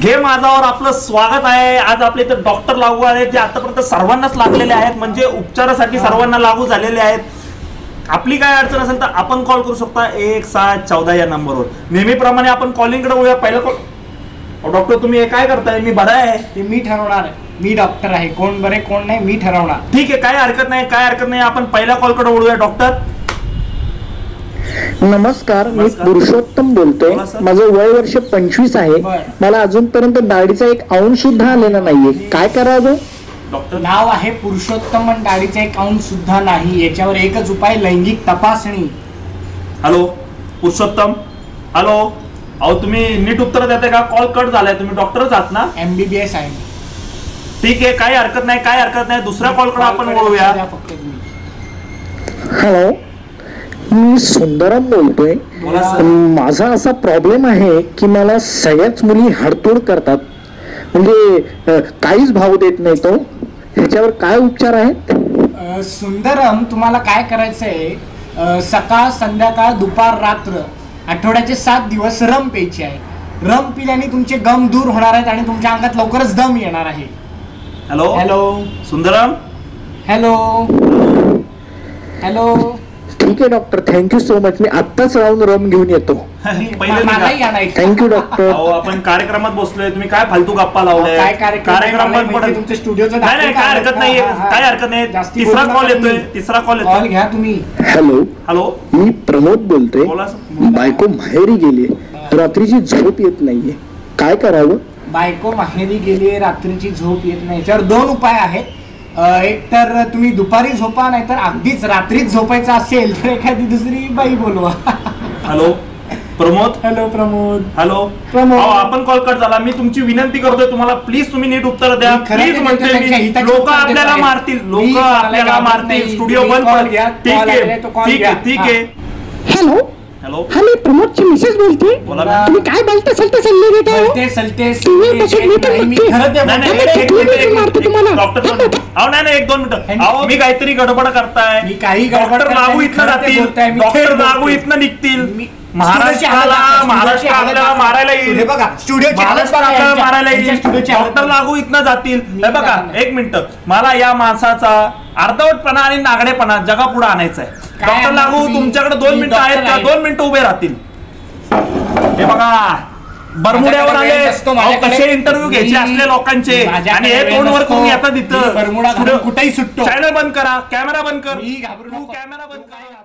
हे माझ्यावर आपलं स्वागत आहे। आज आपले इथे डॉक्टर लागू आहेत जे आतापर्यंत सर्वांनाच लागलेले आहेत, म्हणजे उपचारासाठी सर्वांना लागू झालेले आहेत। आपली काय अडचण असेल तर आपण कॉल करू शकता 1714 या नंबरवर। नेहमीप्रमाणे आपण कॉलिंगकडे वळूया। पहिला कॉल डॉक्टर तुम्ही हे काय करताय? मी बरा आहे, ते मी ठरवणार आहे, मी डॉक्टर आहे, कोण बरे कोण नाही मी ठरवणार। ठीक आहे, काय हरकत नाही, काय हरकत नाही। आपण पहिल्या कॉलकडे वळूया। डॉक्टर नमस्कार, मी पुरुषोत्तम बोलतोय। माझं वय वर्ष 25 आहे। मला अजूनपर्यंत दाढीचा एक अंश सुद्धा आलेला नाहीये, काय करावं? डॉक्टर नाव आहे पुरुषोत्तम पण दाढीचा एक अंश सुद्धा नाही, याच्यावर एकच उपाय, लैंगिक तपासणी। Hello Purushottam, hello. अहो तुम्ही नीट उत्तर देताय का? कॉल कट झालाय, तुम्ही डॉक्टरच आहात ना? MBBS आहे। ठीक आहे, काही हरकत नाही, काय हरकत नाही। दुसऱ्या कॉलकडे आपण वळूया। हॅलो, मी सुंदरम बोलतोय। माझा असा प्रॉब्लेम आहे की मला सगळ्याच मुली हडतोड करतात, म्हणजे काहीच भाव देत नाही तो। ह्याच्यावर काय उपचार आहेत? सुंदरम, तुम्हाला काय करायचंय, सकाळ संध्याकाळ दुपार रात्र आठवड्याचे 7 दिवस रम प्यायची आहे। रम पिल्याने तुमचे गम दूर होणार आहेत आणि तुमच्या अंगात लवकरच दम येणार आहे। Hello hello Sundaram, hello hello. ठीक आहे डॉक्टर, थँक्यू सो मच। मी आत्ताच राहून रम घेऊन येतो। Thank you doctor. आपण कार्यक्रमात बसलोय, तुम्ही काय फालतू गप्पा लावलाय? कार्यक्रमात तुमच्या स्टुडिओचं नाही, काय हरकत नाही, काय हरकत नाही। तिसरा कॉल येतोय, तिसरा कॉल येतोय, कॉल घ्या तुम्ही। हॅलो हॅलो, मी प्रमोद बोलतोय। बोला। बायको माहेरी गेली, रात्रीची झोप येत नाहीये, काय करावं? बायको माहेरी गेली, रात्रीची झोप येत नाही, याच्यावर 2 उपाय आहेत। एक तर तुम्ही दुपारी झोपा, नाही तर अगदीच रात्रीच झोपायचं असेल तर एखादी दुसरी बाई बोलवा। Hello Pramod, hello Pramod, hello Pramod. आपण कॉल कट झाला। मी तुमची विनंती करतोय तुम्हाला, प्लीज तुम्ही नीट उत्तर द्या। प्लीज म्हणते, लोक आपल्याला मारतील, लोक आपल्याला मारतील, स्टुडिओ बंद कर। ठीक आहे, ठीक आहे, ठीक आहे। हॅलो हॅलो, हा मी प्रमोदची मिसेस बोलते। तुम्ही काय बोलता सलते सल्ले देताय? नाही 1-2 मिनिटं। अहो मी काहीतरी गडबड करताय, मी काही गडबड लागू इथनं जातील, डॉक्टर लागू इथनं निघतील, महाराष्ट्र आपल्याला मारायला येईल, बघा महाराष्ट्र आपल्याला मारायला येईल, डॉक्टर लागू इथनं जातील। हे बघा 1 मिनिट, मला या माणसाचा अर्धवटपणा आणि नागडेपणा जगापुढे आणायचा आहे। डॉक्टर लागू तुमच्याकडे 2 मिनिटं आहेत का? 2 मिनिटं उभे राहतील। हे बघा बरमुड्यावर आले, कसे इंटरव्ह्यू घ्यायचे असले लोकांचे, आणि हे तोंड वर करून येतात इथं। बरमुडा कुठेही सुटतो। चॅनल बंद करा, कॅमेरा बंद कर, कॅमेरा बंद कर।